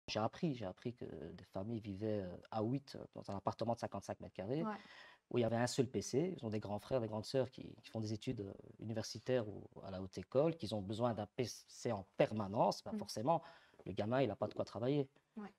J'ai appris que des familles vivaient à 8 dans un appartement de 55 mètres carrés Ouais. où il y avait un seul PC. Ils ont des grands frères, des grandes sœurs qui font des études universitaires ou à la haute école, qui ont besoin d'un PC en permanence. Ben Mm. forcément, le gamin, il n'a pas de quoi travailler. Ouais.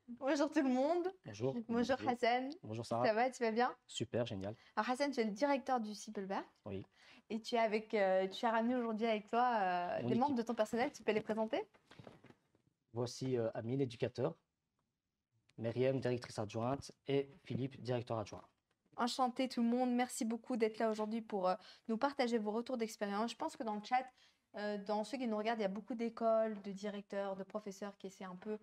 Bonjour tout le monde. Bonjour. Bonjour Hassan. Bonjour Ça Sarah. va, tu vas bien? Super, génial. Alors Hassan, tu es le directeur du Sippelberg Oui. et tu as ramené aujourd'hui avec toi Mon des membres équipe. de ton personnel. Tu peux les présenter? Voici Amine, éducateur, Myriam, directrice adjointe, et Philippe, directeur adjoint. Enchanté tout le monde. Merci beaucoup d'être là aujourd'hui pour nous partager vos retours d'expérience. Je pense que dans le chat, dans ceux qui nous regardent, il y a beaucoup d'écoles, de directeurs, de professeurs qui essaient un peu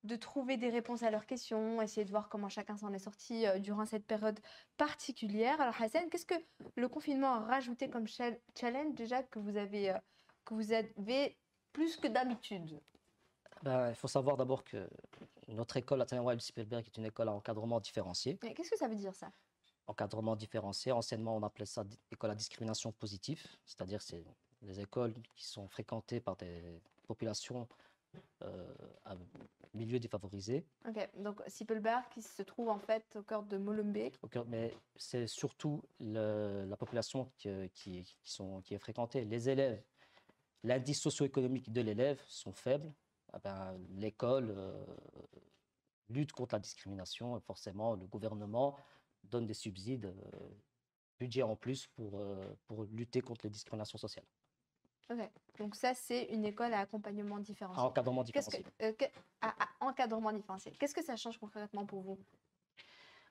de trouver des réponses à leurs questions, essayer de voir comment chacun s'en est sorti durant cette période particulière. Alors Hassan, qu'est-ce que le confinement a rajouté comme challenge déjà que vous avez plus que d'habitude? Ben, il faut savoir d'abord que notre école, la Théorie du Spielberg, est une école à encadrement différencié. Mais qu'est-ce que ça veut dire ça? Encadrement différencié, anciennement on appelait ça école à discrimination positive, c'est-à-dire c'est des écoles qui sont fréquentées par des populations à milieux défavorisés. Ok, donc Sippelberg qui se trouve en fait au cœur de Molenbeek. Mais c'est surtout la population qui est fréquentée. Les élèves, l'indice socio-économique de l'élève sont faibles. Ah ben, l'école lutte contre la discrimination et forcément le gouvernement donne des subsides, budget en plus pour lutter contre les discriminations sociales. Ok, donc ça c'est une école à accompagnement À différencié. encadrement Qu'est-ce que, différencié. à encadrement différencié. Qu'est-ce que ça change concrètement pour vous?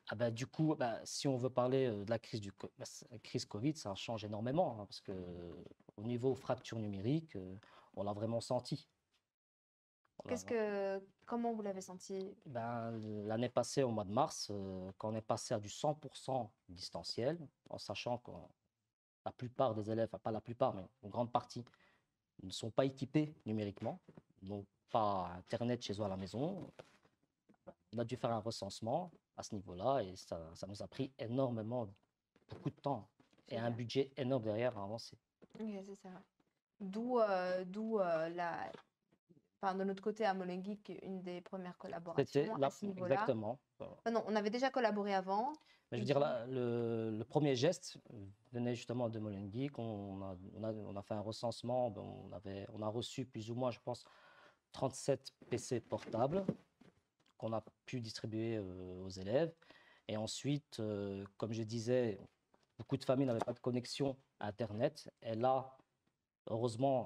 Ah ben, du coup, si on veut parler de la crise, la crise Covid, ça change énormément hein, parce que au niveau fracture numérique, on l'a vraiment senti. On l'a- Comment vous l'avez senti? Ben, l'année passée, au mois de mars, quand on est passé à du 100% distanciel, en sachant que la plupart des élèves, enfin pas la plupart, mais une grande partie, ne sont pas équipés numériquement, n'ont pas Internet chez eux à la maison, on a dû faire un recensement à ce niveau-là et ça nous a pris énormément, beaucoup de temps et un Génial. budget énorme derrière à avancer. Ok, c'est ça. Enfin, de notre côté à Molengeek, une des premières C'était collaborations à là, ce niveau-là. exactement. Non, on avait déjà collaboré avant. Mais je Et veux dire, puis, là, le premier geste venait justement de Molenbeek. On a fait un recensement. Ben, on a reçu plus ou moins, je pense, 37 PC portables qu'on a pu distribuer aux élèves. Et ensuite, comme je disais, beaucoup de familles n'avaient pas de connexion à Internet. Et là, heureusement,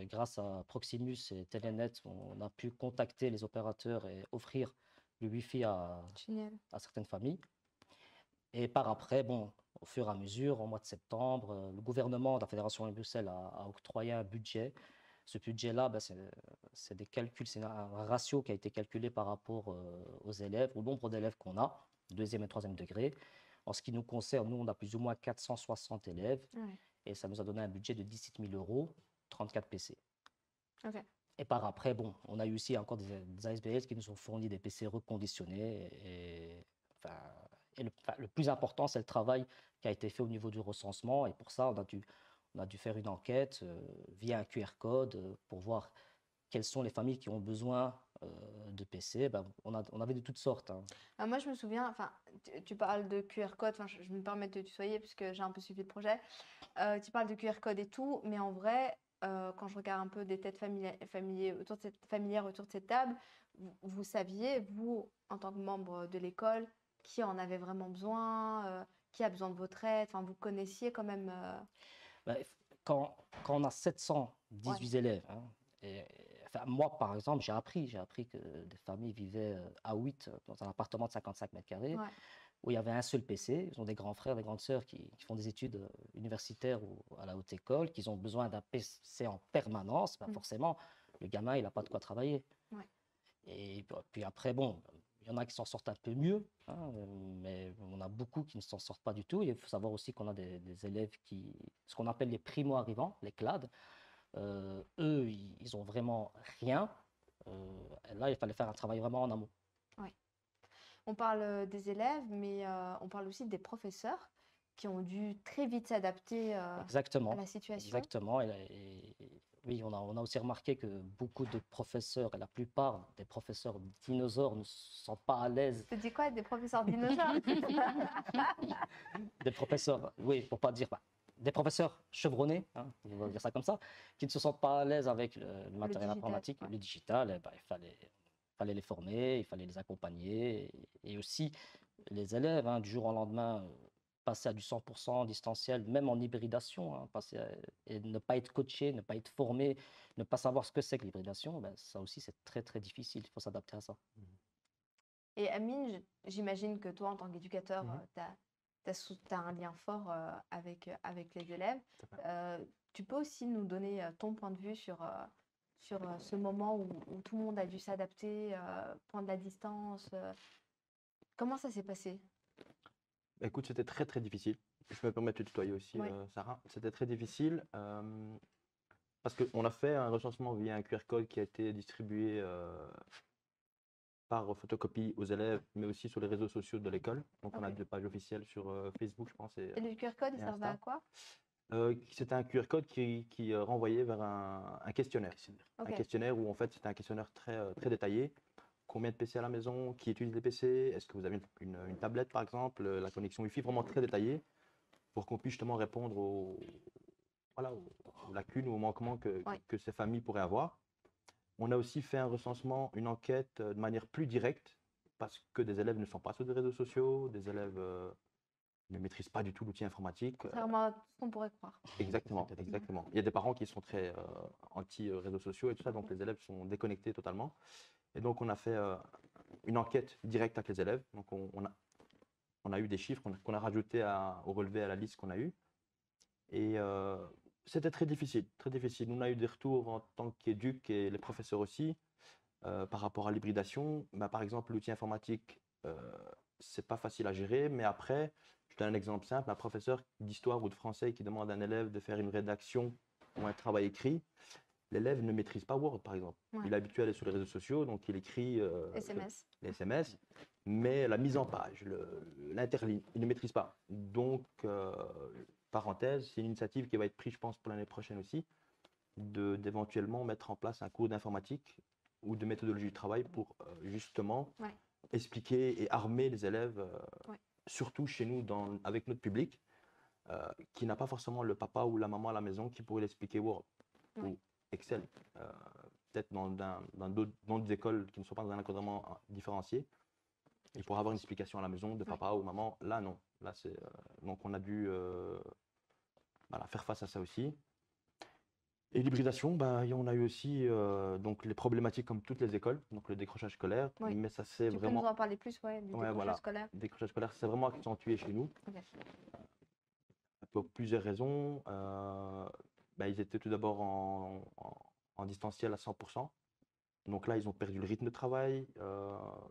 grâce à Proximus et Telenet, on a pu contacter les opérateurs et offrir le Wi-Fi génial. à certaines familles. Et par après, bon, au fur et à mesure, au mois de septembre, le gouvernement de la Fédération Wallonie-Bruxelles a octroyé un budget. Ce budget-là, ben, c'est des calculs, c'est un ratio qui a été calculé par rapport aux élèves, au nombre d'élèves qu'on a, deuxième et troisième degré. En ce qui nous concerne, nous, on a plus ou moins 460 élèves Ouais. et ça nous a donné un budget de 17 000 euros, 34 PC. Ok. Et par après, bon, on a eu aussi encore des ASBL qui nous ont fourni des PC reconditionnés. Enfin, le plus important, c'est le travail qui a été fait au niveau du recensement. Et pour ça, on a dû faire une enquête via un QR code pour voir quelles sont les familles qui ont besoin de PC. Ben, on avait de toutes sortes. Hein. Moi, je me souviens, enfin, tu parles de QR code, enfin, je me permets de te tutoyer puisque j'ai un peu suivi le projet. Tu parles de QR code et tout, mais en vrai, quand je regarde un peu des têtes familières autour de cette table, vous saviez, vous, en tant que membre de l'école, qui en avait vraiment besoin, qui a besoin de votre aide, enfin, vous connaissiez quand même. Ben, quand on a Ouais. 718 élèves, hein, enfin, moi, par exemple, j'ai appris que des familles vivaient à 8 dans un appartement de 55 mètres carrés Ouais. où il y avait un seul PC. Ils ont des grands frères, des grandes sœurs qui font des études universitaires ou à la haute école, qui ont besoin d'un PC en permanence. Ben, Mm. forcément, le gamin, il n'a pas de quoi travailler. Ouais. Et puis après, bon, il y en a qui s'en sortent un peu mieux, hein, mais on a beaucoup qui ne s'en sortent pas du tout. Et il faut savoir aussi qu'on a des élèves ce qu'on appelle les primo-arrivants, les CLAD. Eux, ils ont vraiment rien. Et là, il fallait faire un travail vraiment en amont. Oui. On parle des élèves, mais on parle aussi des professeurs qui ont dû très vite s'adapter à Exactement, la situation. exactement. Oui, on a aussi remarqué que beaucoup de professeurs, et la plupart des professeurs dinosaures ne sont pas à l'aise. Tu dis quoi, des professeurs dinosaures? Des professeurs, oui, pour pas dire, des professeurs chevronnés, hein, on va dire ça comme ça, qui ne se sentent pas à l'aise avec le Le matériel digital, informatique, ouais. le digital, il fallait les former, il fallait les accompagner, et aussi les élèves, hein, du jour au lendemain, passer à du 100% distanciel, même en hybridation, hein, et ne pas être coaché, ne pas être formé, ne pas savoir ce que c'est que l'hybridation, ben, ça aussi c'est très très difficile, il faut s'adapter à ça. Et Amine, j'imagine que toi, en tant qu'éducateur, Mhm. tu as un lien fort avec les élèves. Tout à fait. Tu peux aussi nous donner ton point de vue sur ce moment où tout le monde a dû s'adapter, prendre la distance. Comment ça s'est passé? Écoute, c'était très très difficile. Je me permets de te tutoyer aussi, Oui, Sarah. C'était très difficile parce qu'on a fait un recensement via un QR code qui a été distribué par photocopie aux élèves, mais aussi sur les réseaux sociaux de l'école. Donc on a ok. 2 pages officielles sur Facebook, je pense, Et le QR code, il et servait à Insta. quoi? C'était un QR code qui renvoyait vers un questionnaire. Un Ok. questionnaire où en fait c'était un questionnaire très, très détaillé. Combien de PC à la maison? Qui utilise les PC? Est-ce que vous avez une tablette par exemple? La connexion Wi-Fi, vraiment très détaillée pour qu'on puisse justement répondre voilà, aux lacunes ou aux manquements Ouais. que ces familles pourraient avoir. On a aussi fait un recensement, une enquête de manière plus directe parce que des élèves ne sont pas sur des réseaux sociaux, des élèves ne maîtrisent pas du tout l'outil informatique. Contrairement à ce qu'on pourrait croire. Exactement, exactement. Il y a des parents qui sont très anti-réseaux sociaux et tout ça, donc les élèves sont déconnectés totalement. Et donc on a fait une enquête directe avec les élèves. Donc on a eu des chiffres qu'on a rajoutés au relevé à la liste qu'on a eue. Et c'était très difficile, très difficile. On a eu des retours en tant qu'éduc et les professeurs aussi par rapport à l'hybridation. Bah, par exemple, l'outil informatique, c'est pas facile à gérer, mais après, je donne un exemple simple, un professeur d'histoire ou de français qui demande à un élève de faire une rédaction ou un travail écrit, l'élève ne maîtrise pas Word, par exemple. Ouais. Il est habitué à aller sur les réseaux sociaux, donc il écrit SMS. les SMS, mais la mise en page, l'interligne, il ne maîtrise pas. Donc, parenthèse, c'est une initiative qui va être prise, je pense, pour l'année prochaine aussi, d'éventuellement mettre en place un cours d'informatique ou de méthodologie du travail pour justement Ouais. expliquer et armer les élèves, Ouais. surtout chez nous, avec notre public, qui n'a pas forcément le papa ou la maman à la maison qui pourrait l'expliquer Word Ouais. ou Excel. Peut-être dans d'autres écoles qui ne sont pas dans un encadrement différencié. Et pour avoir une explication à la maison de Ouais. papa ou maman, là non. Là, donc on a dû voilà, faire face à ça aussi. Et l'hybridation, bah, on a eu aussi donc les problématiques comme toutes les écoles, donc le décrochage scolaire, Oui. mais ça c'est Tu peux nous vraiment, en parler plus, ouais, du ouais, décrochage voilà, scolaire? le décrochage scolaire, c'est vraiment accentué chez nous Ok. pour plusieurs raisons. Bah, ils étaient tout d'abord en distanciel à 100%. Donc là, ils ont perdu le rythme de travail.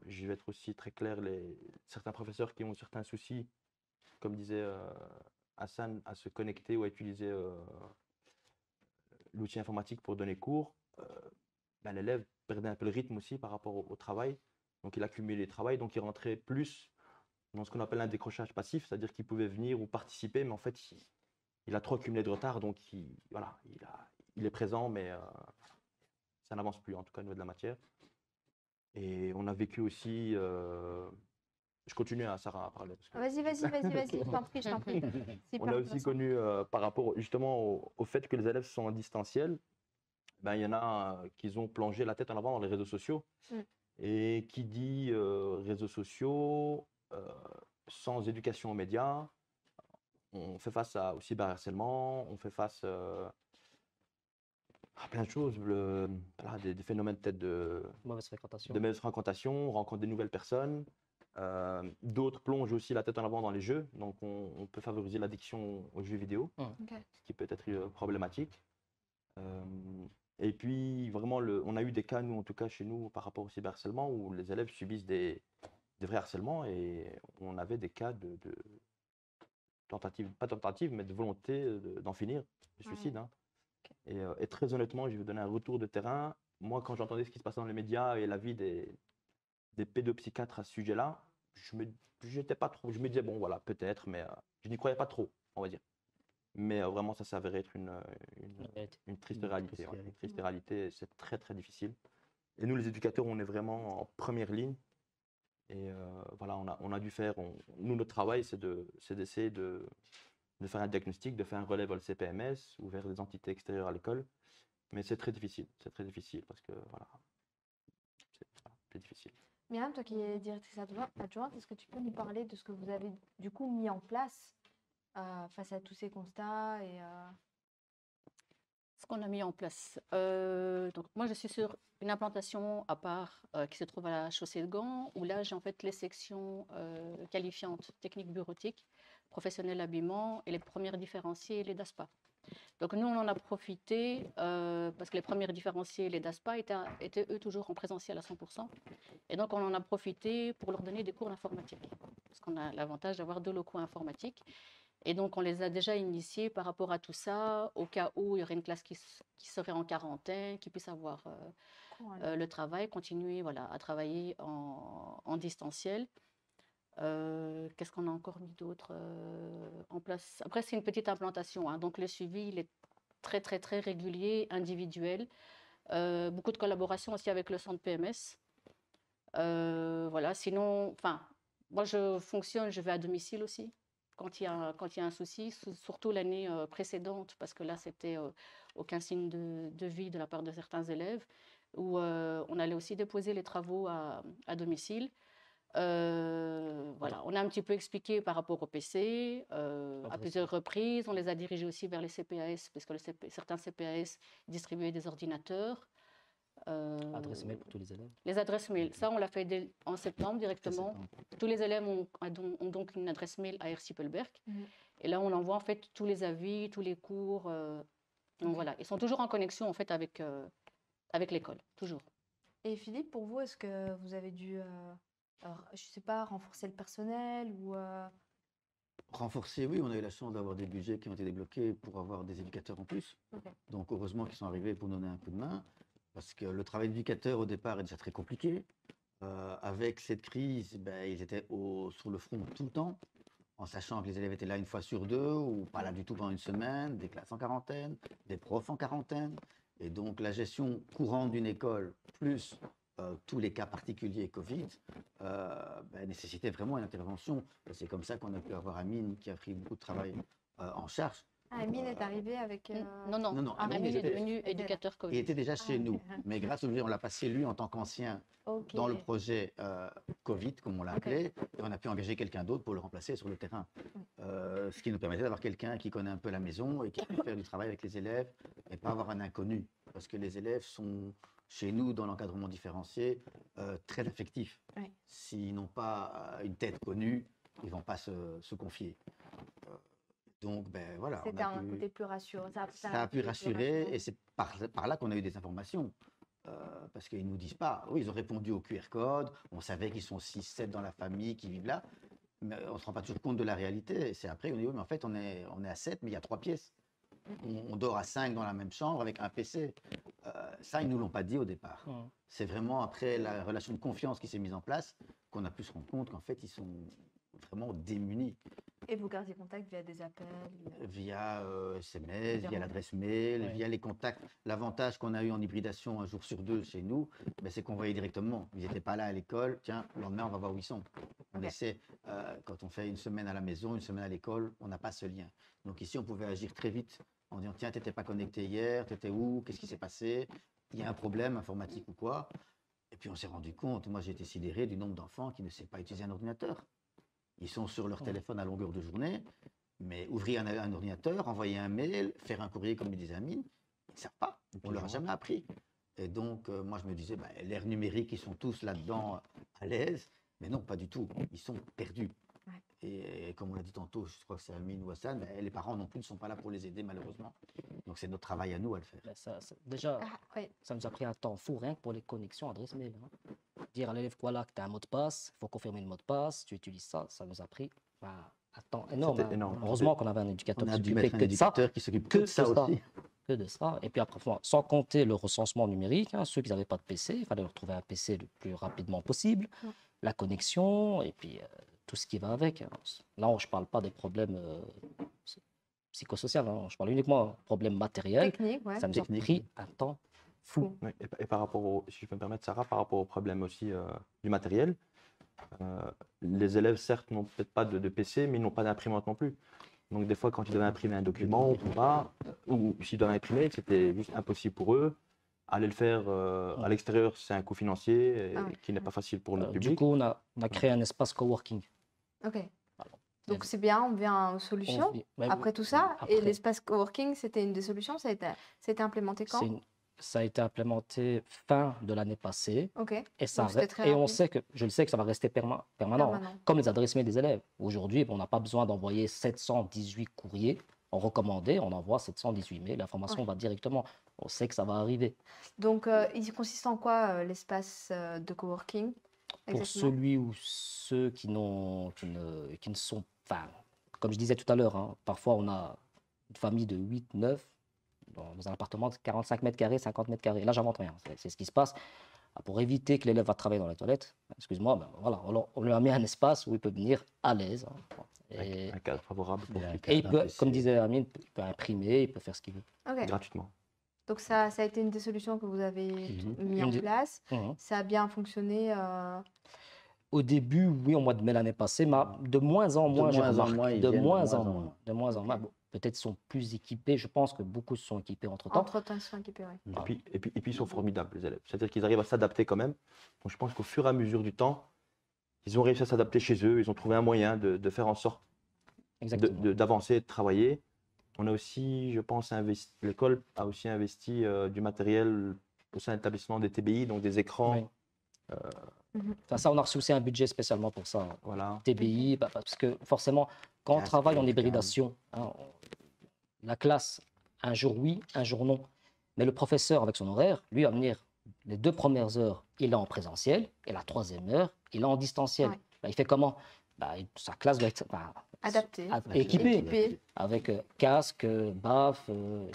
Je vais être aussi très clair, certains professeurs qui ont certains soucis, comme disait Hassan, à se connecter ou à utiliser l'outil informatique pour donner cours, ben, l'élève perdait un peu le rythme aussi par rapport au travail. Donc il accumulait les travails, donc il rentrait plus dans ce qu'on appelle un décrochage passif, c'est-à-dire qu'il pouvait venir ou participer, mais en fait, il a trop accumulé de retard, donc voilà, il est présent, mais ça n'avance plus, en tout cas au niveau de la matière. Et on a vécu aussi, je continue à Sarah à parler. Vas-y, je t'en prie, je t'en prie. C'est On hyper a aussi intéressant. connu, par rapport justement au fait que les élèves sont en distanciel, ben, il y en a qui ont plongé la tête en avant dans les réseaux sociaux. Mm. Et qui dit réseaux sociaux, sans éducation aux médias, on fait face au cyberharcèlement, on fait face à plein de choses, voilà, des phénomènes peut-être Mauvaise fréquentation. de mauvaise fréquentation, on rencontre des nouvelles personnes. D'autres plongent aussi la tête en avant dans les jeux, donc on peut favoriser l'addiction aux jeux vidéo, Ok. ce qui peut être problématique. Et puis vraiment, on a eu des cas, nous en tout cas chez nous, par rapport au cyberharcèlement, où les élèves subissent des vrais harcèlements et on avait des cas de tentative, pas tentative, mais de volonté d'en finir, de Ouais. suicide. Hein. Ok. Et très honnêtement, je vais vous donner un retour de terrain. Moi, quand j'entendais ce qui se passait dans les médias et la vie des pédopsychiatres à ce sujet-là, j'étais pas trop, je me disais, bon, voilà, peut-être, mais je n'y croyais pas trop, on va dire. Mais vraiment, ça s'est avéré être une triste réalité. Ouais. Une triste réalité, c'est très, très difficile. Et nous, les éducateurs, on est vraiment en première ligne. Et voilà, on a dû faire, nous, notre travail, c'est d'essayer de faire un diagnostic, de faire un relais vers le CPMS ou vers des entités extérieures à l'école. Mais c'est très difficile parce que voilà, c'est difficile. Myriam, toi qui es directrice adjointe, est-ce que tu peux nous parler de ce que vous avez du coup mis en place face à tous ces constats et Ce qu'on a mis en place. Donc moi, je suis sur une implantation à part qui se trouve à la chaussée de Gand, où là, j'ai en fait les sections qualifiantes, techniques bureautiques, professionnels habillement et les premières différenciées et les DASPA. Donc nous, on en a profité parce que les premières différenciées, les DASPA, étaient eux toujours en présentiel à 100%. Et donc, on en a profité pour leur donner des cours d'informatique. Parce qu'on a l'avantage d'avoir 2 locaux informatiques. Et donc, on les a déjà initiés par rapport à tout ça, au cas où il y aurait une classe qui serait en quarantaine, qui puisse avoir le travail, continuer voilà, à travailler en distanciel. Qu'est-ce qu'on a encore mis d'autre en place? Après, c'est une petite implantation, hein, donc le suivi, il est très, très, très régulier, individuel. Beaucoup de collaboration aussi avec le centre PMS. Voilà, sinon, enfin, moi, je vais à domicile aussi quand il y a un souci, surtout l'année précédente, parce que là, c'était aucun signe de vie de la part de certains élèves, où on allait aussi déposer les travaux à domicile. Voilà, on a un petit peu expliqué par rapport au PC à plusieurs reprises. On les a dirigés aussi vers les CPAS, parce que certains CPAS distribuaient des ordinateurs. Adresse mail pour tous les élèves. Les adresses mail, ça on l'a fait en septembre directement. Tous les élèves ont donc une adresse mail à Ercipelberg. Et là on envoie en fait tous les avis, tous les cours. Donc voilà, ils sont toujours en connexion en fait avec l'école, toujours. Et Philippe, pour vous, est-ce que vous avez dû, je sais pas, renforcer le personnel ou Renforcer, oui, on a eu la chance d'avoir des budgets qui ont été débloqués pour avoir des éducateurs en plus. Donc heureusement qu'ils sont arrivés pour nous donner un coup de main. Parce que le travail d'éducateur au départ est déjà très compliqué. Avec cette crise, ils étaient sur le front tout le temps, en sachant que les élèves étaient là une fois sur 2 ou pas là du tout pendant une semaine, des classes en quarantaine, des profs en quarantaine. Et donc la gestion courante d'une école, plus tous les cas particuliers Covid, nécessitait vraiment une intervention. C'est comme ça qu'on a pu avoir Amine qui a pris beaucoup de travail en charge. Amine est arrivé avec... Non, Amine est devenu éducateur Covid. Il était déjà chez nous, mais grâce au on l'a passé lui en tant qu'ancien dans le projet Covid, comme on l'appelait, et on a pu engager quelqu'un d'autre pour le remplacer sur le terrain. Ce qui nous permettait d'avoir quelqu'un qui connaît un peu la maison et qui peut faire du travail avec les élèves et pas avoir un inconnu. Parce que les élèves sont, chez nous, dans l'encadrement différencié, très affectifs. S'ils n'ont pas une tête connue, ils ne vont pas se confier. Donc, voilà. C'était un côté plus rassurant. Ça a pu rassurer et c'est par là qu'on a eu des informations. Parce qu'ils ne nous disent pas. Oui, ils ont répondu au QR code. On savait qu'ils sont 6, 7 dans la famille qui vivent là. Mais on ne se rend pas toujours compte de la réalité. Et c'est après qu'on dit, oui, mais en fait, on est à 7, mais il y a 3 pièces. On dort à 5 dans la même chambre avec un PC. Ça, ils ne nous l'ont pas dit au départ. C'est vraiment après la relation de confiance qui s'est mise en place qu'on a pu se rendre compte qu'en fait, ils sont vraiment démunis. Et vous gardez contact via des appels? Via SMS, via l'adresse mail, via les contacts. L'avantage qu'on a eu en hybridation un jour sur 2 chez nous, c'est qu'on voyait directement. Ils n'étaient pas là à l'école. Tiens, le lendemain, on va voir où ils sont. On essaie, quand on fait une semaine à la maison, une semaine à l'école, on n'a pas ce lien. Donc ici, on pouvait agir très vite en disant, tiens, tu n'étais pas connecté hier, tu étais où, qu'est-ce qui s'est passé, il y a un problème informatique ou quoi. Et puis on s'est rendu compte, moi j'ai été sidéré du nombre d'enfants qui ne savent pas utiliser un ordinateur. Ils sont sur leur téléphone à longueur de journée, mais ouvrir un ordinateur, envoyer un mail, faire un courrier comme des amis, ils ne savent pas. On ne leur a jamais appris. Et donc, moi, je me disais, l'ère numérique, ils sont tous là-dedans à l'aise. Mais non, pas du tout. Ils sont perdus. Et comme on l'a dit tantôt, je crois que c'est Amine ou Hassan, les parents non plus ne sont pas là pour les aider, malheureusement. Donc, c'est notre travail à nous à le faire. Déjà, ça nous a pris un temps fou, rien que pour les connexions adresse mail. Dire à l'élève voilà, que tu as un mot de passe, il faut confirmer le mot de passe, tu utilises ça, ça nous a pris un temps énorme. Énorme. Heureusement qu'on avait un éducateur qui s'occupe que de ça aussi. peu de ça. Et puis après, sans compter le recensement numérique, hein, ceux qui n'avaient pas de PC, il fallait leur trouver un PC le plus rapidement possible, Ouais. la connexion et puis tout ce qui va avec, hein. Là, je ne parle pas des problèmes psychosociaux, hein, je parle uniquement de problèmes matériels. Technique, ouais. Ça nous a Technique, pris un temps fou. Fou. Oui, et par rapport au, si je peux me permettre, Sarah, par rapport au problème aussi du matériel, les élèves, certes, n'ont peut-être pas de PC, mais ils n'ont pas d'imprimante non plus. Donc, des fois, quand ils devaient imprimer un document ou pas, ou s'ils doivent imprimer, c'était juste impossible pour eux. Aller le faire à l'extérieur, c'est un coût financier Ah oui. qui n'est pas facile pour notre Du public. coup, on a créé un espace coworking. Ok. Voilà. Donc c'est bien, on vient aux solutions. Ouais, Après tout ça, et après, l'espace coworking, c'était une des solutions, ça a été implémenté quand? ça a été implémenté fin de l'année passée. Ok. Et, Donc c'était très et on rapide. sait que, je le sais que ça va rester permanent, hein, Permanent. comme les adresses mail des élèves. Aujourd'hui, on n'a pas besoin d'envoyer 718 courriers en recommandé, on envoie 718 mails, l'information va directement. On sait que ça va arriver. Donc il consiste en quoi l'espace de coworking Pour exactement? celui ou ceux qui ne sont pas, comme je disais tout à l'heure, hein, parfois on a une famille de 8, 9 dans un appartement de 45 mètres carrés, 50 mètres carrés. Là, j'invente rien, c'est ce qui se passe. Pour éviter que l'élève va travailler dans les toilettes, excuse-moi, ben voilà, on lui a mis un espace où il peut venir à l'aise, hein. Un cadre favorable pour Il y a un qu'il Et il cadre, un peut, comme PC. disait Amine, il peut imprimer, il peut faire ce qu'il veut. Ok. gratuitement. Donc ça a été une des solutions que vous avez mis Une en des- place. Mhm. Ça a bien fonctionné. Au début, oui, au mois de mai l'année passée, mais de moins en moins, j'ai moins en remarqué. moins, ils De viennent moins en moins. De moins en Ok. moins. Bon, peut-être sont plus équipés. Je pense que beaucoup se sont équipés entre-temps. Entre-temps, ils sont équipés, ouais. Et puis, ils sont formidables, les élèves. C'est-à-dire qu'ils arrivent à s'adapter quand même. Donc, je pense qu'au fur et à mesure du temps, ils ont réussi à s'adapter chez eux. Ils ont trouvé un moyen de faire en sorte Exactement. d'avancer, de travailler. On a aussi, je pense, l'école a aussi investi du matériel au sein de l'établissement des TBI, donc des écrans. Oui. Enfin, ça, on a reçu aussi un budget spécialement pour ça. Voilà. TBI, parce que forcément, quand on Casque, travaille en webcam. hybridation, hein, la classe, un jour oui, un jour non. Mais le professeur, avec son horaire, lui, va venir les 2 premières heures, il est en présentiel, et la 3e heure, il est en distanciel. Ouais. Ben, il fait comment? Sa classe doit être Adapté. équipée, Équipé. avec casque, BAF,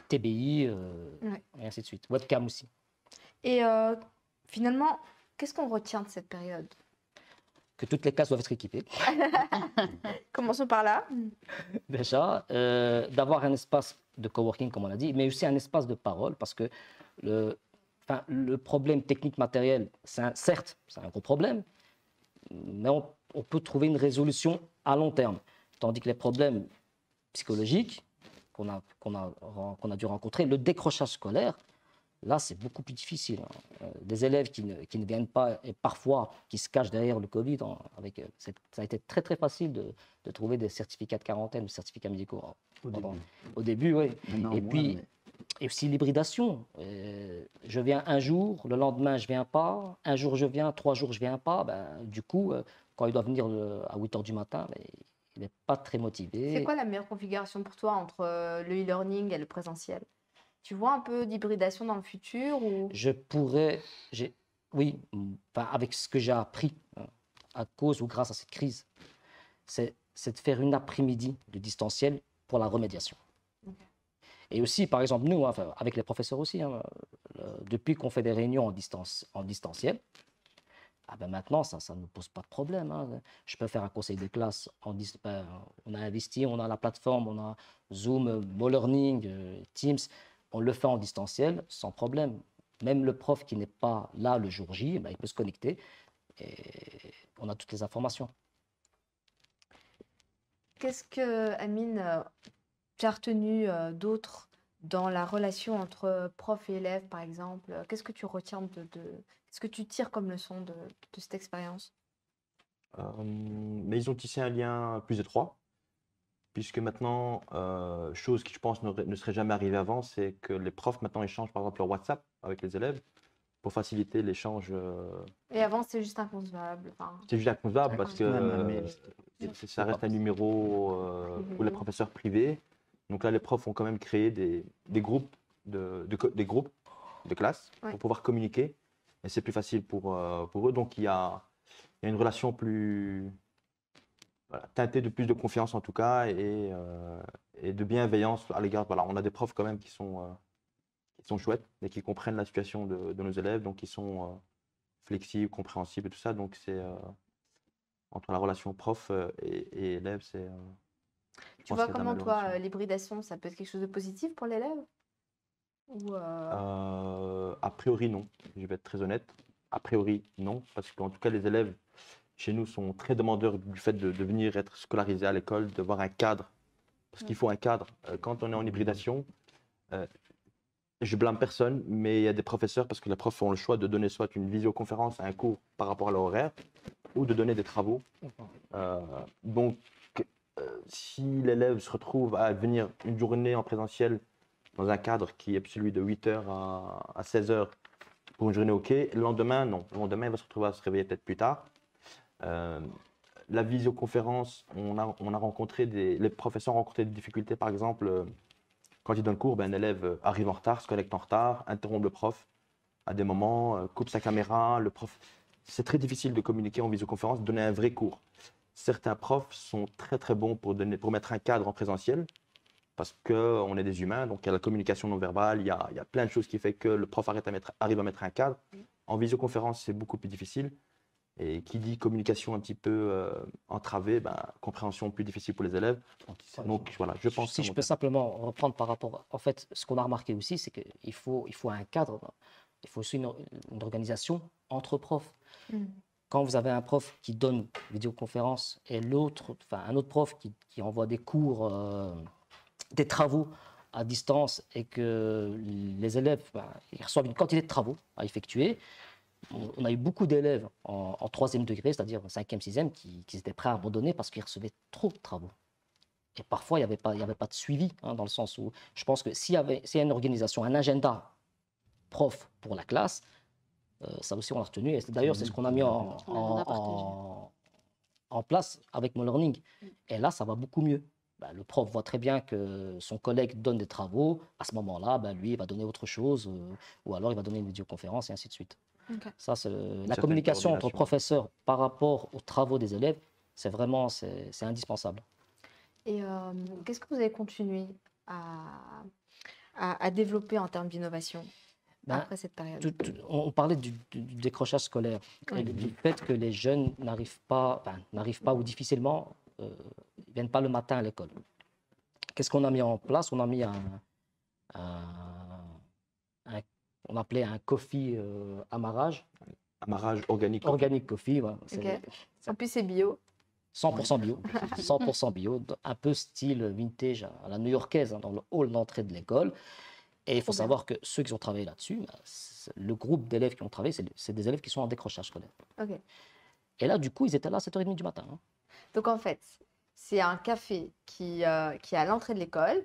TBI, Ouais. et ainsi de suite. Webcam aussi. Et finalement, qu'est-ce qu'on retient de cette période? Que toutes les classes doivent être équipées. Commençons par là. Déjà, d'avoir un espace de coworking, comme on l'a dit, mais aussi un espace de parole, parce que le problème technique matériel, certes, c'est un gros problème, mais on peut trouver une résolution à long terme. Tandis que les problèmes psychologiques qu'on a dû rencontrer, le décrochage scolaire, là, c'est beaucoup plus difficile, hein. Des élèves qui ne viennent pas et parfois qui se cachent derrière le Covid, ça a été très très facile de trouver des certificats de quarantaine, des certificats médicaux, hein, Au début. au début, oui. Maintenant, Et moins, puis, mais- et aussi l'hybridation. Je viens un jour, le lendemain, je viens pas. Un jour, je viens, 3 jours, je viens pas. Du coup, quand il doit venir à 8 h du matin, il n'est pas très motivé. C'est quoi la meilleure configuration pour toi entre le e-learning et le présentiel? Tu vois un peu d'hybridation dans le futur ou... Oui, avec ce que j'ai appris à cause ou grâce à cette crise, c'est de faire une après-midi de distanciel pour la remédiation. Et aussi, par exemple, nous, hein, avec les professeurs aussi, hein, depuis qu'on fait des réunions en distanciel, maintenant, ça ne nous pose pas de problème, hein. Je peux faire un conseil de classe. On a investi, on a la plateforme, on a Zoom, MoLearning, Teams. On le fait en distanciel sans problème. Même le prof qui n'est pas là le jour J, il peut se connecter et on a toutes les informations. Qu'est-ce que, Amine, tu as retenu d'autre dans la relation entre prof et élève, par exemple? Qu'est-ce que tu retiens Qu'est-ce que tu tires comme leçon de cette expérience? Mais ils ont tissé un lien plus étroit, puisque maintenant, chose qui je pense ne serait jamais arrivée avant, c'est que les profs maintenant échangent par exemple leur WhatsApp avec les élèves pour faciliter l'échange. Et avant, c'était juste inconcevable. Enfin, C'est juste inconcevable Ouais, parce ouais. que Même un mail, ça reste un numéro pour les professeurs privés. Donc là, les profs ont quand même créé des groupes des groupes de classe Ouais. pour pouvoir communiquer. Et c'est plus facile pour eux. Donc il y a une relation plus teintée de plus de confiance en tout cas et de bienveillance à l'égard. Voilà, on a des profs quand même qui sont sont chouettes et qui comprennent la situation de nos élèves, donc qui sont flexibles, compréhensibles et tout ça. Donc c'est entre la relation prof et élève, c'est je Tu pense vois qu'il y a de comment, toi, l'amélioration. l'hybridation, ça peut être quelque chose de positif pour l'élève? Ou A priori, non. Je vais être très honnête. A priori, non, parce qu'en tout cas, les élèves chez nous sont très demandeurs du fait de venir être scolarisés à l'école, de voir un cadre, parce qu'il faut un cadre. Quand on est en hybridation, euh, je blâme personne, mais il y a des professeurs, parce que les profs ont le choix de donner soit une visioconférence à un cours par rapport à leur horaire, ou de donner des travaux. Donc, si l'élève se retrouve à venir une journée en présentiel dans un cadre qui est celui de 8h à 16h pour une journée OK, le lendemain, non. Le lendemain, il va se retrouver à se réveiller peut-être plus tard. La visioconférence, on a rencontré les professeurs ont rencontré des difficultés, par exemple, quand ils donnent cours, ben, un élève arrive en retard, se connecte en retard, interrompt le prof à des moments, coupe sa caméra, le prof. C'est très difficile de communiquer en visioconférence, de donner un vrai cours. Certains profs sont très très bons pour mettre un cadre en présentiel, parce qu'on est des humains, donc il y a la communication non verbale, il y a plein de choses qui font que le prof arrive à mettre un cadre. En visioconférence, c'est beaucoup plus difficile. Et qui dit communication un petit peu entravée, ben, compréhension plus difficile pour les élèves. Donc voilà, je pense Si que je peux simplement reprendre par rapport, en fait, ce qu'on a remarqué aussi, c'est qu'il faut un cadre, il faut aussi une organisation entre profs. Quand vous avez un prof qui donne vidéoconférence et l'autre, enfin un autre prof qui envoie des cours, des travaux à distance et que les élèves ils reçoivent une quantité de travaux à effectuer, on a eu beaucoup d'élèves en troisième degré, c'est-à-dire en cinquième, sixième, qui étaient prêts à abandonner parce qu'ils recevaient trop de travaux. Et parfois, il n'y avait pas de suivi, hein, dans le sens où je pense que s'il y a une organisation, un agenda prof pour la classe, ça aussi on l'a retenu. Et d'ailleurs, c'est ce qu'on a mis en place avec mon learning. Et là, ça va beaucoup mieux. Ben, le prof voit très bien que son collègue donne des travaux. À ce moment-là, ben, lui, il va donner autre chose, ou alors il va donner une vidéoconférence et ainsi de suite. Ok. Ça, c'est la certaine communication entre coordination. professeurs par rapport aux travaux des élèves, c'est vraiment c'est indispensable. Et qu'est-ce que vous avez continué à développer en termes d'innovation Ben, après cette période? On parlait du décrochage scolaire et du fait que les jeunes n'arrivent pas ou difficilement, ils ne viennent pas le matin à l'école. Qu'est-ce qu'on a mis en place? On a mis on appelait un coffee amarrage, amarrage organique. organic coffee, voilà, Ok. En plus, c'est bio. 100% bio, 100% bio, un peu style vintage à la new-yorkaise, hein, dans le hall d'entrée de l'école. Et il faut Trop bien. savoir que ceux qui ont travaillé là-dessus, le groupe d'élèves qui ont travaillé, c'est des élèves qui sont en décrochage scolaire. Ok. Et là, du coup, ils étaient là à 7h30 du matin. Hein. Donc en fait, c'est un café qui est à l'entrée de l'école,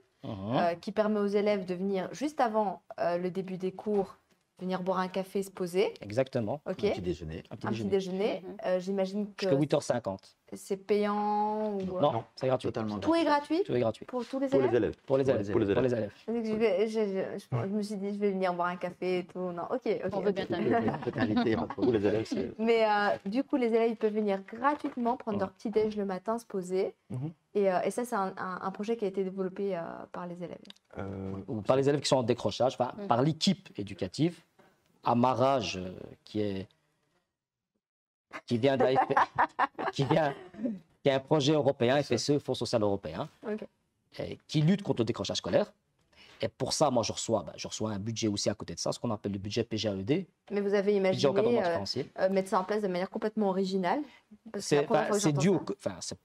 qui permet aux élèves de venir juste avant le début des cours, venir boire un café, se poser. Exactement. Ok. Un petit déjeuner. Un petit Un petit déjeuner. déjeuner. J'imagine que Jusqu'à 8h50. c'est payant ou Non, c'est gratuit. Totalement tout est gratuit Tout est gratuit. pour tous les Pour les élèves? élèves. Pour les Pour élèves. les Pour les Pour élèves. les élèves. Je me suis dit, je vais venir boire un café et tout. Non, ok. On veut bien t'inviter. On peut t'inviter, pas de Pour problème. les élèves, c'est Mais du coup, les élèves ils peuvent venir gratuitement prendre Ouais. leur petit déj le matin, se poser. Mhm. Et ça, c'est un projet qui a été développé par les élèves. Ou par les élèves qui sont en décrochage, enfin, par l'équipe éducative, Amarrage, qui vient de l'AFP, qui est un projet européen, FSE, Fonds social européen, Ok. qui lutte contre le décrochage scolaire. Et pour ça, moi, je reçois un budget aussi à côté de ça, ce qu'on appelle le budget PGAED, Mais vous avez budget encadrement imaginé différencié. mettre ça en place de manière complètement originale? Parce que c'est la première fois que C'est j'entends dû ça.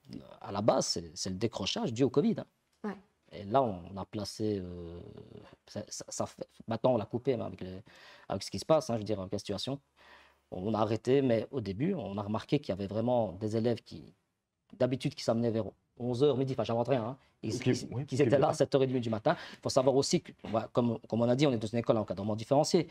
à la base, c'est le décrochage dû au Covid. Hein. Ouais. Et là, on a placé, maintenant on l'a coupé hein, avec ce qui se passe, hein, je veux dire, avec la situation. On a arrêté, mais au début, on a remarqué qu'il y avait vraiment des élèves d'habitude, qui s'amenaient vers 11h, midi, enfin, j'invente rien, hein, qui étaient là à 7h30 du matin. Il faut savoir aussi que, comme on a dit, on est dans une école à encadrement différencié.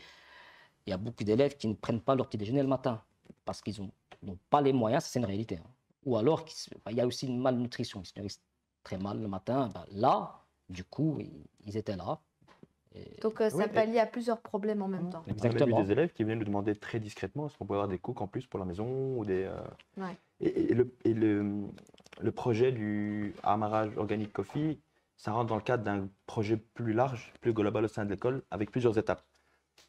Il y a beaucoup d'élèves qui ne prennent pas leur petit déjeuner le matin parce qu'ils n'ont pas les moyens, ça c'est une réalité. Hein. Ou alors, il y a aussi une malnutrition, ils se nourrissent très mal le matin. Là, du coup, ils étaient là. Donc ça Oui, pallie à plusieurs problèmes en même temps. On a Exactement. eu des élèves qui venaient nous demander très discrètement est-ce qu'on pouvait avoir des cooks en plus pour la maison ou des. Ouais. Et le projet du amarrage organic coffee, ça rentre dans le cadre d'un projet plus large, plus global au sein de l'école, avec plusieurs étapes.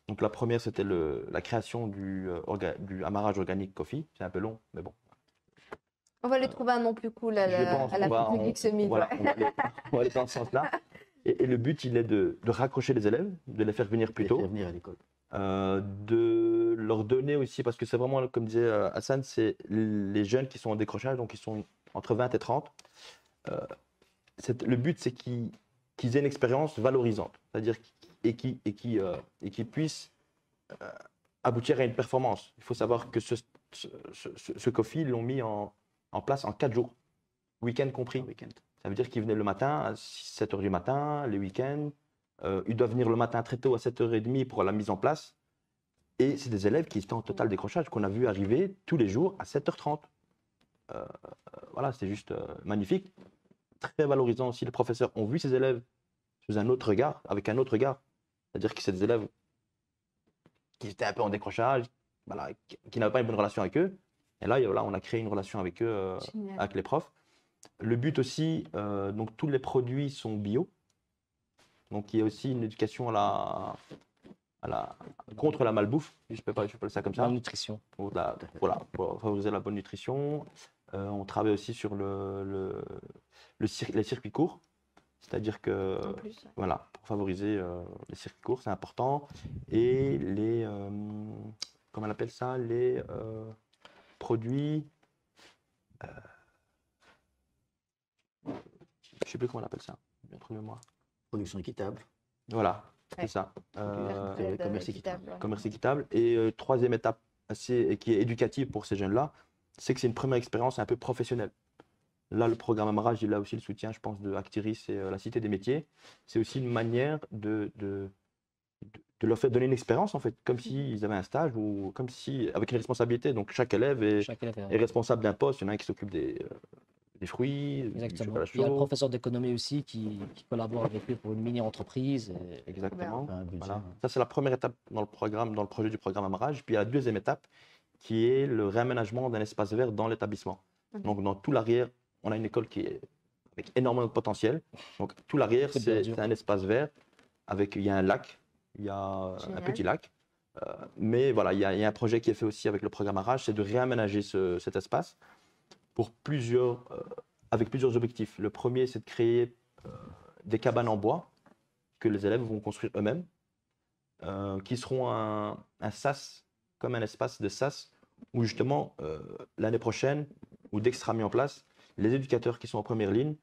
Donc la première, c'était la création du amarrage organique coffee. C'est un peu long, mais bon. On va lui trouver un nom plus cool à Je pense la qu'on va, Physique Summit. voilà, Ouais. on va aller dans ce sens-là. Et le but, il est de raccrocher les élèves, de les faire venir plus Les tôt, faire venir à l'école. de leur donner aussi, parce que c'est vraiment, comme disait Hassan, c'est les jeunes qui sont en décrochage, donc ils sont entre 20 et 30. Le but, c'est qu'ils aient une expérience valorisante, c'est-à-dire qu'ils puissent aboutir à une performance. Il faut savoir que ce coffee, ils l'ont mis en place en 4 jours, week-end compris. Week-end. Ça veut dire qu'ils venaient le matin à 7 h du matin, les week-ends. Ils doivent venir le matin très tôt à 7 h 30 pour la mise en place. Et c'est des élèves qui étaient en total décrochage, qu'on a vu arriver tous les jours à 7 h 30. Voilà, c'est juste magnifique. Très valorisant aussi. Les professeurs ont vu ces élèves sous un autre regard, avec un autre regard. C'est-à-dire que c'est des élèves qui étaient un peu en décrochage, voilà, qui n'avaient pas une bonne relation avec eux. Et là, on a créé une relation avec eux, Génial. avec les profs. Le but aussi, donc tous les produits sont bio. Donc il y a aussi une éducation contre la malbouffe, je peux appeler ça comme ça. Malnutrition. Voilà, pour favoriser la bonne nutrition. On travaille aussi sur les circuits courts. C'est-à-dire que, En plus, ouais. voilà, pour favoriser les circuits courts, c'est important. Et comment on appelle ça, les produits, je ne sais plus comment on appelle ça, bien trop de mémoire. Production équitable. Voilà, Ouais. c'est ça. Commerce équitable. ouais. Commerce équitable. Et troisième étape qui est éducative pour ces jeunes-là, c'est que c'est une première expérience un peu professionnelle. Là, le programme Amarage, il a aussi le soutien, je pense, de Actiris et la Cité des métiers. C'est aussi une manière de leur faire donner une expérience, en fait, comme s'ils avaient un stage ou comme si, avec une responsabilité. Donc, chaque élève Chaque élève est responsable d'un poste. Il y en a un qui s'occupe des fruits, du Exactement. chocolat Il y a le chaud. professeur d'économie aussi qui collabore avec eux pour une mini-entreprise. Exactement. Enfin, un budget, Voilà. hein. Ça, c'est la première étape dans le projet du programme Amarage. Puis il y a la deuxième étape qui est le réaménagement d'un espace vert dans l'établissement. Ok. Donc, dans tout l'arrière, on a une école qui est avec énormément de potentiel. Donc, tout l'arrière, C'est bien dur. c'est un espace vert il y a un lac, il y a un Génial. petit lac. Mais voilà, il y a un projet qui est fait aussi avec le programme Amarage, c'est de réaménager cet espace pour avec plusieurs objectifs. Le premier, c'est de créer des cabanes en bois que les élèves vont construire eux-mêmes, qui seront un sas, comme un espace de sas, où justement, l'année prochaine, ou dès que ce sera mis en place, les éducateurs qui sont en première ligne,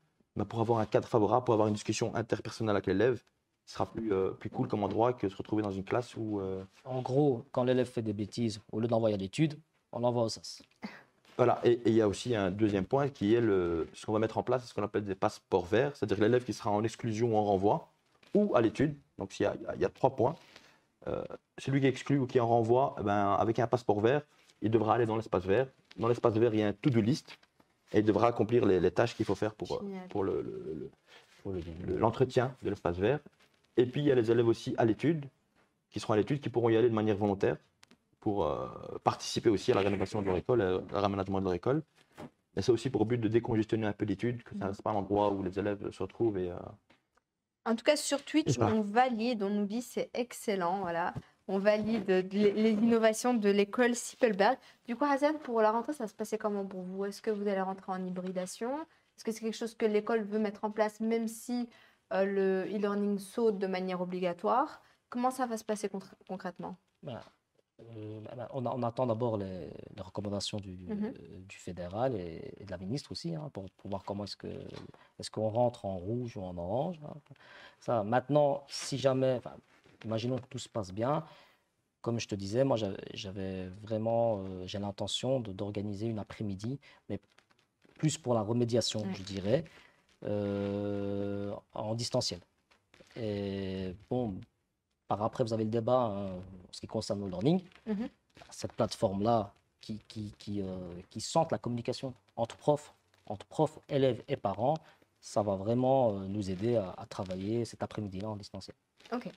pour avoir un cadre favorable, pour avoir une discussion interpersonnelle avec l'élève, ce sera plus cool comme endroit que se retrouver dans une classe où... En gros, quand l'élève fait des bêtises, au lieu d'envoyer à l'étude, on l'envoie au SAS. Voilà, et il y a aussi un deuxième point qui est ce qu'on va mettre en place, c'est ce qu'on appelle des passeports verts, c'est-à-dire l'élève qui sera en exclusion ou en renvoi, ou à l'étude. Donc il y a 3 points. Celui qui est exclu ou qui est en renvoi, avec un passeport vert, il devra aller dans l'espace vert. Dans l'espace vert, il y a un to-do list, et il devra accomplir les tâches qu'il faut faire pour l'entretien de l'espace vert. Et puis il y a les élèves aussi à l'étude, qui seront à l'étude, qui pourront y aller de manière volontaire, pour participer aussi à la rénovation de leur école, au raménagement de leur école. Et c'est aussi pour but de décongestionner un peu l'étude, que ça ne reste pas un endroit où les élèves se retrouvent. En tout cas, sur Twitch, Voilà. on valide, on nous dit c'est excellent, voilà. On valide les innovations de l'école Sippelberg. Du coup, Hassan, pour la rentrée, ça se passait comment pour vous? Est-ce que vous allez rentrer en hybridation? Est-ce que c'est quelque chose que l'école veut mettre en place, même si le e-learning saute de manière obligatoire? Comment ça va se passer concrètement? On attend d'abord les recommandations du fédéral et de la ministre aussi, hein, pour voir comment est-ce qu'on rentre en rouge ou en orange. Hein. Ça, maintenant, si jamais, imaginons que tout se passe bien, comme je te disais, moi j'avais vraiment, j'ai l'intention d'organiser une après-midi, mais plus pour la remédiation, je dirais, en distanciel. Et bon, par après, vous avez le débat en ce qui concerne le learning. Cette plateforme-là qui centre la communication entre profs, élèves et parents, ça va vraiment nous aider à travailler cet après-midi-là en distanciel. Ok.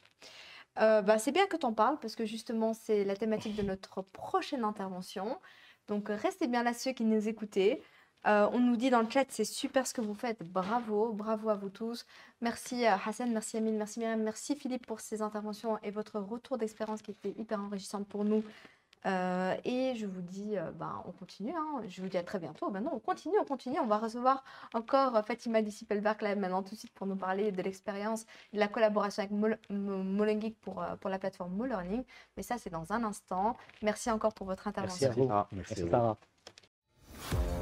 C'est bien que tu en parles parce que justement, c'est la thématique de notre prochaine intervention. Donc, restez bien là ceux qui nous écoutez. On nous dit dans le chat, c'est super ce que vous faites. Bravo, bravo à vous tous. Merci Hassan, merci Amine, merci Myriam, merci Philippe pour ces interventions et votre retour d'expérience qui était hyper enrichissante pour nous. Et je vous dis, on continue. Hein. Je vous dis à très bientôt. Non, on continue, on continue. On va recevoir encore Fatima Dissipelberg là maintenant tout de suite pour nous parler de l'expérience, de la collaboration avec Molengeek pour la plateforme MoLearning. Mais ça, c'est dans un instant. Merci encore pour votre intervention. Merci à vous. Ah, Merci Merci à vous. Sarah.